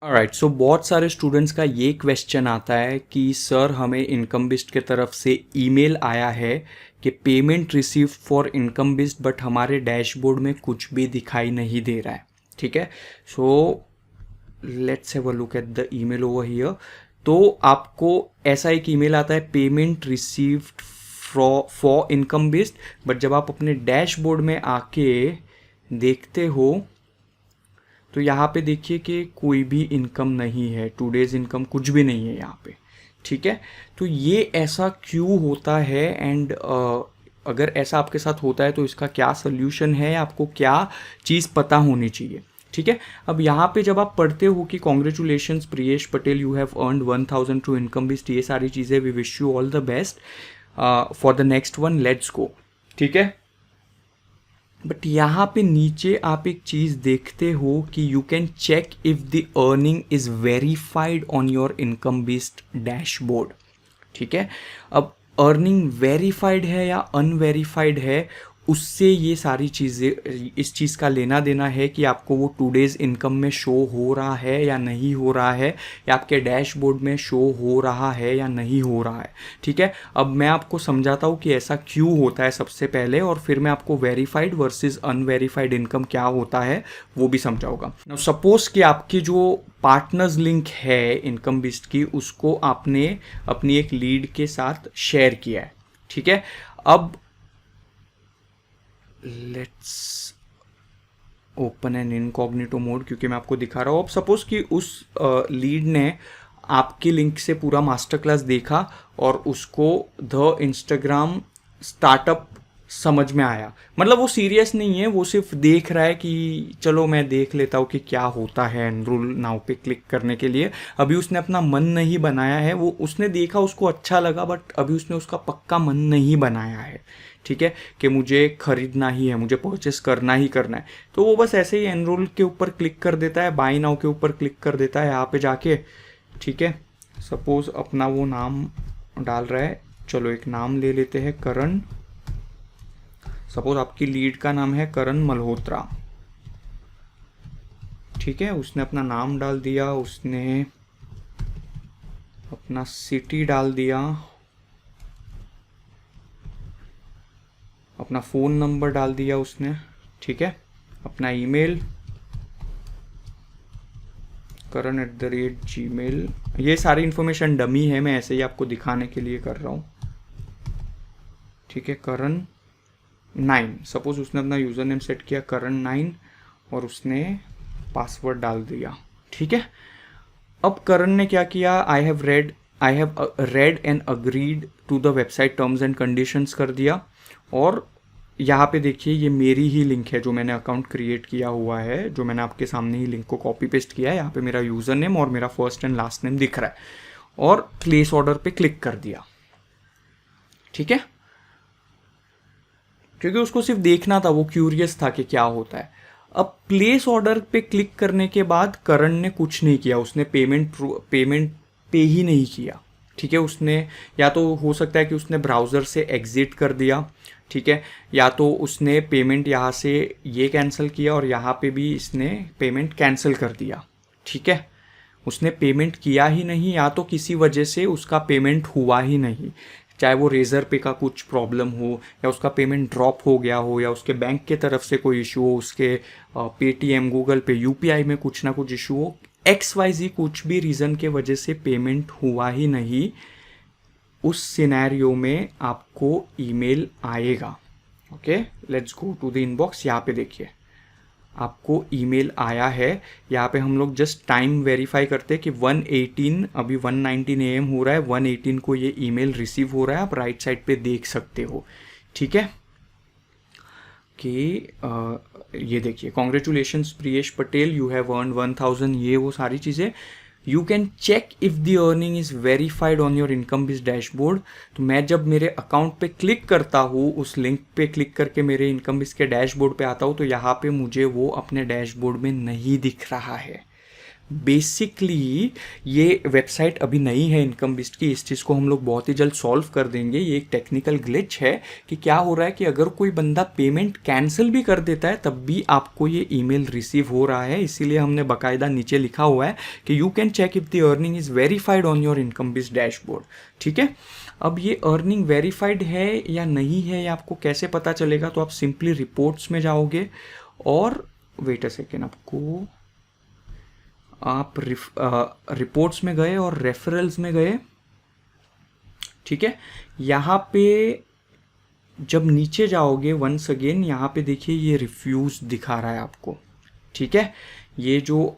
Alright, सो बहुत सारे students का ये क्वेश्चन आता है कि सर हमें इनकम बेस्ड के तरफ से ईमेल आया है कि payment receive for income based, but हमारे डैशबोर्ड में कुछ भी दिखाई नहीं दे रहा है। ठीक है, so let's have a look at the email over here. तो आपको ऐसा एक ईमेल आता है, payment received for income based, but जब आप अपने डैशबोर्ड में आके देखते हो तो यहाँ पे देखिए कि कोई भी इनकम नहीं है, 2 डेज इनकम कुछ भी नहीं है यहाँ पे। ठीक है, तो ये ऐसा क्यों होता है एंड अगर ऐसा आपके साथ होता है तो इसका क्या सोल्यूशन है, आपको क्या चीज़ पता होनी चाहिए। ठीक है, अब यहाँ पे जब आप पढ़ते हो कि congratulations Priyesh Patel, you have earned 1000 to income based, ये सारी चीज़ें, we wish you all the best for the next one, let's go. ठीक है, बट यहाँ पे नीचे आप एक चीज़ देखते हो कि you can check if the earning is verified on your income based dashboard. ठीक है, अब अर्निंग वेरीफाइड है या अनवेरीफाइड है, उससे ये सारी चीज़ें, इस चीज़ का लेना देना है कि आपको वो 2 डेज इनकम में शो हो रहा है या नहीं हो रहा है, या आपके डैशबोर्ड में शो हो रहा है या नहीं हो रहा है। ठीक है, अब मैं आपको समझाता हूँ कि ऐसा क्यों होता है सबसे पहले, और फिर मैं आपको वेरीफाइड वर्सेस अनवेरीफाइड इनकम क्या होता है वो भी समझाऊंगा। नाउ सपोज कि आपकी जो पार्टनर्स लिंक है इनकम बेस्ड की, उसको आपने अपनी एक लीड के साथ शेयर किया है। ठीक है, अब let's open an incognito mode, क्योंकि मैं आपको दिखा रहा हूँ। अब सपोज कि उस लीड ने आपकी लिंक से पूरा मास्टर क्लास देखा और उसको द इंस्टाग्राम स्टार्टअप समझ में आया, मतलब वो सीरियस नहीं है, वो सिर्फ देख रहा है कि चलो मैं देख लेता हूँ कि क्या होता है एनरोल नाउ पे क्लिक करने के लिए। अभी उसने अपना मन नहीं बनाया है, वो उसने देखा, उसको अच्छा लगा, बट अभी उसने उसका पक्का मन नहीं बनाया है। ठीक है, कि मुझे खरीदना ही है, मुझे परचेस करना ही करना है, तो वो बस ऐसे ही एनरोल के ऊपर क्लिक कर देता है, बाय नाउ के ऊपर क्लिक कर देता है यहाँ पे जाके। ठीक है, सपोज अपना वो नाम डाल रहा है, चलो एक नाम ले लेते हैं, करण। सपोज आपकी लीड का नाम है करण मल्होत्रा। ठीक है, उसने अपना नाम डाल दिया, उसने अपना सिटी डाल दिया, अपना फ़ोन नंबर डाल दिया उसने। ठीक है, अपना ईमेल karan@gmail, ये सारी इन्फॉर्मेशन डमी है, मैं ऐसे ही आपको दिखाने के लिए कर रहा हूँ। ठीक है, करण 9, सपोज उसने अपना यूज़र नेम सेट किया करण 9 और उसने पासवर्ड डाल दिया। ठीक है, अब करण ने क्या किया, I have read and agreed to the website terms and conditions कर दिया, और यहाँ पे देखिए ये मेरी ही लिंक है जो मैंने अकाउंट क्रिएट किया हुआ है, जो मैंने आपके सामने ही लिंक को कॉपी पेस्ट किया है। यहाँ पे मेरा यूज़र नेम और मेरा फर्स्ट एंड लास्ट नेम दिख रहा है, और प्लेस ऑर्डर पे क्लिक कर दिया। ठीक है, क्योंकि उसको सिर्फ देखना था, वो क्यूरियस था कि क्या होता है। अब प्लेस ऑर्डर पे क्लिक करने के बाद करण ने कुछ नहीं किया, उसने पेमेंट पे ही नहीं किया। ठीक है, उसने या तो हो सकता है कि उसने ब्राउज़र से एग्जिट कर दिया, ठीक है, या तो उसने पेमेंट यहाँ से ये कैंसिल किया और यहाँ पे भी इसने पेमेंट कैंसिल कर दिया। ठीक है, उसने पेमेंट किया ही नहीं, या तो किसी वजह से उसका पेमेंट हुआ ही नहीं, चाहे वो रेजर पे का कुछ प्रॉब्लम हो, या उसका पेमेंट ड्रॉप हो गया हो, या उसके बैंक के तरफ से कोई इशू हो, उसके पेटीएम, गूगल पे, यूपीआई में कुछ ना कुछ इशू हो, XYZ कुछ भी रीज़न के वजह से पेमेंट हुआ ही नहीं, उस सिनेरियो में आपको ईमेल आएगा। Okay, let's go to the inbox. यहाँ पे देखिए आपको ईमेल आया है, यहाँ पे हम लोग जस्ट टाइम वेरीफाई करते हैं कि 1:18, अभी 1:19 AM हो रहा है, 1:18 को ये ईमेल रिसीव हो रहा है, आप राइट साइड पे देख सकते हो। ठीक है, कि ये देखिए, congratulations Priyesh Patel, you have earn 1000, ये वो सारी चीज़ें। You can check if the earning is verified on your income based dashboard. तो मैं जब मेरे अकाउंट पे क्लिक करता हूँ, उस लिंक पे क्लिक करके मेरे इनकम बेस्ड के डैशबोर्ड पे आता हूँ, तो यहाँ पे मुझे वो अपने डैशबोर्ड में नहीं दिख रहा है। बेसिकली ये वेबसाइट अभी नई है इनकम बिस्ट की, इस चीज़ को हम लोग बहुत ही जल्द सॉल्व कर देंगे। ये एक टेक्निकल ग्लिच है कि क्या हो रहा है कि अगर कोई बंदा पेमेंट कैंसिल भी कर देता है तब भी आपको ये ईमेल रिसीव हो रहा है। इसीलिए हमने बाकायदा नीचे लिखा हुआ है कि you can check if the earning is verified on your income based dashboard. ठीक है, अब ये अर्निंग वेरीफाइड है या नहीं है ये आपको कैसे पता चलेगा? तो आप सिंपली रिपोर्ट्स में जाओगे और वेट अ सेकेंड, आपको आप रिपोर्ट्स में गए और रेफरल्स में गए। ठीक है, यहाँ पे जब नीचे जाओगे वंस अगेन यहाँ पे देखिए ये रिफ्यूज दिखा रहा है आपको। ठीक है, ये जो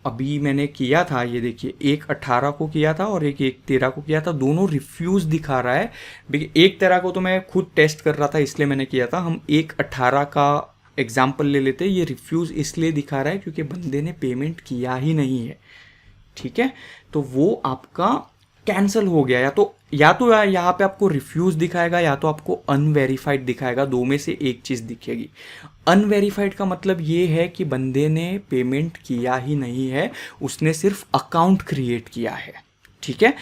अभी मैंने किया था, ये देखिए एक 18 को किया था और एक 13 को किया था, दोनों रिफ्यूज दिखा रहा है। एक 13 को तो मैं खुद टेस्ट कर रहा था इसलिए मैंने किया था, हम एक 18 का एग्जाम्पल ले लेते हैं। ये रिफ्यूज़ इसलिए दिखा रहा है क्योंकि बंदे ने पेमेंट किया ही नहीं है। ठीक है, तो वो आपका कैंसिल हो गया, या तो यहाँ पे आपको रिफ्यूज़ दिखाएगा या तो आपको अनवेरीफाइड दिखाएगा, दो में से एक चीज़ दिखेगी। अनवेरीफाइड का मतलब ये है कि बंदे ने पेमेंट किया ही नहीं है, उसने सिर्फ अकाउंट क्रिएट किया है। ठीक है,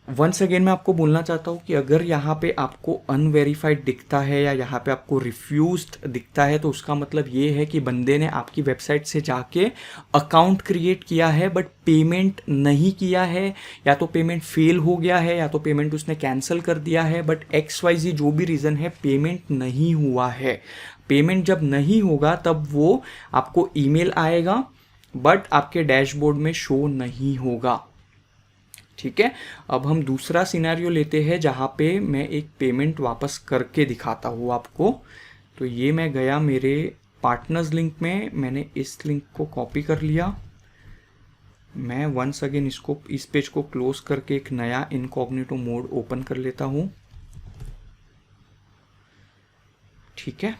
वंस अगेन मैं आपको बोलना चाहता हूँ कि अगर यहाँ पे आपको अनवेरीफाइड दिखता है या यहाँ पे आपको रिफ्यूज्ड दिखता है तो उसका मतलब ये है कि बंदे ने आपकी वेबसाइट से जाके अकाउंट क्रिएट किया है बट पेमेंट नहीं किया है, या तो पेमेंट फेल हो गया है या तो पेमेंट उसने कैंसिल कर दिया है, बट XYZ जो भी रीज़न है पेमेंट नहीं हुआ है। पेमेंट जब नहीं होगा तब वो आपको ईमेल आएगा बट आपके डैशबोर्ड में शो नहीं होगा। ठीक है, अब हम दूसरा सिनेरियो लेते हैं जहाँ पे मैं एक पेमेंट वापस करके दिखाता हूँ आपको। तो ये मैं गया मेरे पार्टनर्स लिंक में, मैंने इस लिंक को कॉपी कर लिया। मैं वंस अगेन इस पेज को क्लोज करके एक नया इनकॉग्निटो मोड ओपन कर लेता हूँ। ठीक है,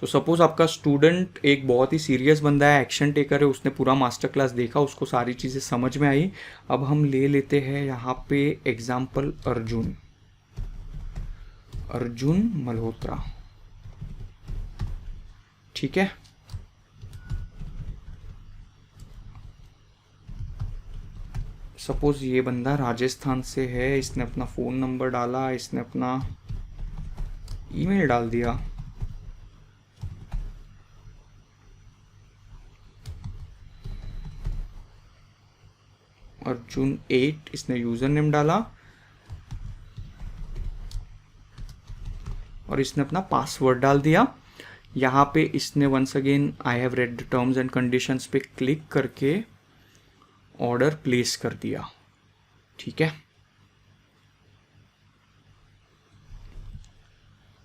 तो सपोज आपका स्टूडेंट एक बहुत ही सीरियस बंदा है, एक्शन टेकर है, उसने पूरा मास्टर क्लास देखा, उसको सारी चीज़ें समझ में आई। अब हम ले लेते हैं यहाँ पे एग्जाम्पल अर्जुन मल्होत्रा। ठीक है, सपोज ये बंदा राजस्थान से है, इसने अपना फ़ोन नंबर डाला, इसने अपना ईमेल डाल दिया। अर्जुन 8 इसने यूज़र नेम डाला और इसने अपना पासवर्ड डाल दिया। यहाँ पे इसने once again I have read the terms and conditions पे क्लिक करके ऑर्डर प्लेस कर दिया। ठीक है,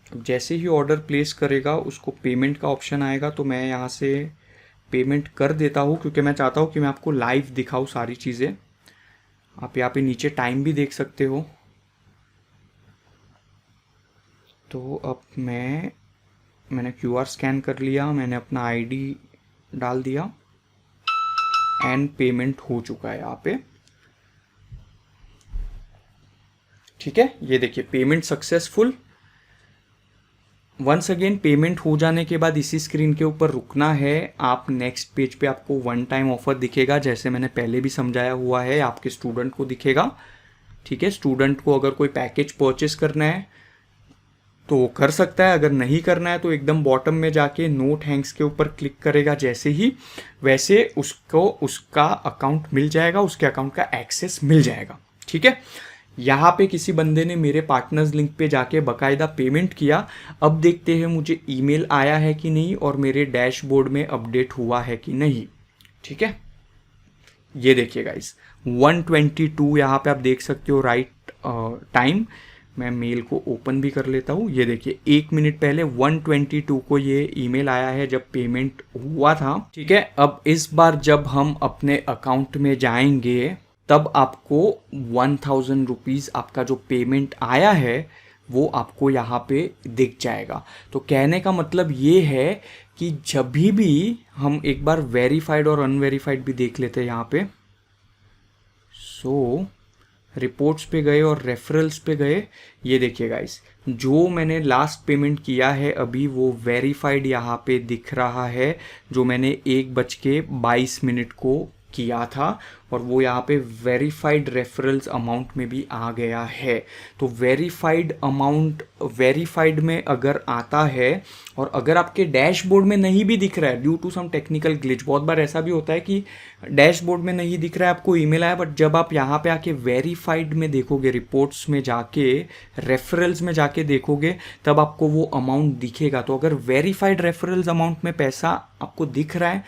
अब जैसे ही ऑर्डर प्लेस करेगा उसको पेमेंट का ऑप्शन आएगा, तो मैं यहाँ से पेमेंट कर देता हूँ क्योंकि मैं चाहता हूँ कि मैं आपको लाइव दिखाऊँ सारी चीज़ें। आप यहाँ पे नीचे टाइम भी देख सकते हो। तो अब मैंने QR स्कैन कर लिया, मैंने अपना ID डाल दिया एंड पेमेंट हो चुका है यहाँ पे। ठीक है, ये देखिए payment successful. Once again payment हो जाने के बाद इसी स्क्रीन के ऊपर रुकना है। आप नेक्स्ट पेज पे आपको वन टाइम ऑफर दिखेगा, जैसे मैंने पहले भी समझाया हुआ है, आपके स्टूडेंट को दिखेगा। ठीक है, स्टूडेंट को अगर कोई पैकेज परचेस करना है तो वो कर सकता है, अगर नहीं करना है तो एकदम बॉटम में जाके नो थैंक्स के ऊपर क्लिक करेगा जैसे ही, वैसे उसको उसका अकाउंट मिल जाएगा, उसके अकाउंट का एक्सेस मिल जाएगा। ठीक है, यहाँ पे किसी बंदे ने मेरे पार्टनर्स लिंक पे जाके बकायदा पेमेंट किया। अब देखते हैं मुझे ईमेल आया है कि नहीं और मेरे डैशबोर्ड में अपडेट हुआ है कि नहीं। ठीक है, ये देखिए गाइस 122 यहाँ पे आप देख सकते हो राइट टाइम। मैं मेल को ओपन भी कर लेता हूँ। ये देखिए 1 मिनट पहले 122 को ये ईमेल आया है जब पेमेंट हुआ था। ठीक है, अब इस बार जब हम अपने अकाउंट में जाएंगे तब आपको 1000 रुपीज़ आपका जो पेमेंट आया है वो आपको यहाँ पे दिख जाएगा। तो कहने का मतलब ये है कि जब भी हम एक बार वेरीफाइड और अनवेरीफाइड भी देख लेते हैं यहाँ पे। सो रिपोर्ट्स पे गए और रेफरल्स पे गए, ये देखिए गाइस, जो मैंने लास्ट पेमेंट किया है अभी वो वेरीफाइड यहाँ पे दिख रहा है, जो मैंने 1:22 को किया था, और वो यहाँ पे वेरीफाइड रेफरल्स अमाउंट में भी आ गया है। तो वेरीफाइड अमाउंट वेरीफाइड में अगर आता है और अगर आपके डैशबोर्ड में नहीं भी दिख रहा है due to some technical glitch, बहुत बार ऐसा भी होता है कि डैशबोर्ड में नहीं दिख रहा है, आपको ईमेल आया, बट जब आप यहाँ पे आके वेरीफाइड में देखोगे, रिपोर्ट्स में जाके, रेफरल्स में जाके देखोगे, तब आपको वो अमाउंट दिखेगा। तो अगर वेरीफाइड रेफरल्स अमाउंट में पैसा आपको दिख रहा है,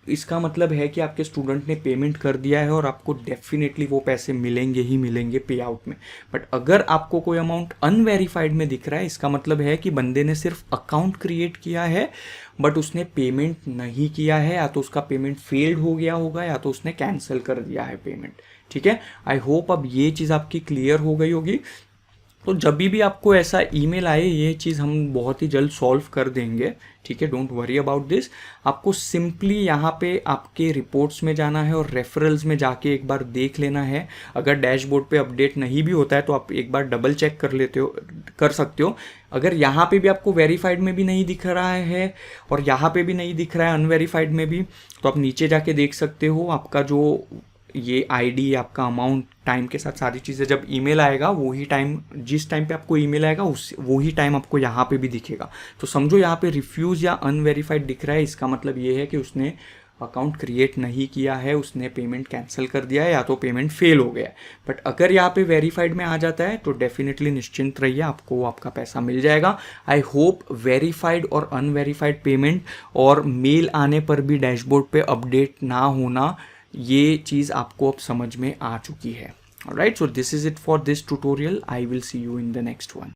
इसका मतलब है कि आपके स्टूडेंट ने पेमेंट कर दिया है और आपको डेफिनेटली वो पैसे मिलेंगे ही मिलेंगे पे आउट में। बट अगर आपको कोई अमाउंट अनवेरीफाइड में दिख रहा है, इसका मतलब है कि बंदे ने सिर्फ अकाउंट क्रिएट किया है बट उसने पेमेंट नहीं किया है, या तो उसका पेमेंट फेल्ड हो गया होगा या तो उसने कैंसिल कर दिया है पेमेंट। ठीक है, आई होप अब ये चीज़ आपकी क्लियर हो गई होगी। तो जब भी आपको ऐसा ईमेल आए, ये चीज़ हम बहुत ही जल्द सॉल्व कर देंगे। ठीक है, डोंट वरी अबाउट दिस। आपको सिंपली यहाँ पे आपके रिपोर्ट्स में जाना है और रेफरल्स में जाके एक बार देख लेना है। अगर डैशबोर्ड पे अपडेट नहीं भी होता है तो आप एक बार डबल चेक कर सकते हो। अगर यहाँ पे भी आपको वेरीफाइड में भी नहीं दिख रहा है और यहाँ पे भी नहीं दिख रहा है अनवेरीफाइड में भी, तो आप नीचे जाके देख सकते हो। आपका जो ये आईडी, आपका अमाउंट, टाइम के साथ सारी चीज़ें, जब ईमेल आएगा वही टाइम, जिस टाइम पे आपको ईमेल आएगा उस वही टाइम आपको यहाँ पे भी दिखेगा। तो समझो यहाँ पे रिफ्यूज़ या अनवेरीफाइड दिख रहा है, इसका मतलब ये है कि उसने अकाउंट क्रिएट नहीं किया है, उसने पेमेंट कैंसिल कर दिया है या तो पेमेंट फेल हो गया है। बट अगर यहाँ पे वेरीफाइड में आ जाता है तो डेफिनेटली निश्चिंत रहिए, आपको आपका पैसा मिल जाएगा। आई होप वेरीफाइड और अनवेरीफाइड पेमेंट और मेल आने पर भी डैशबोर्ड पे अपडेट ना होना, ये चीज़ आपको अब समझ में आ चुकी है। Alright, so this is it for this tutorial. I will see you in the next one.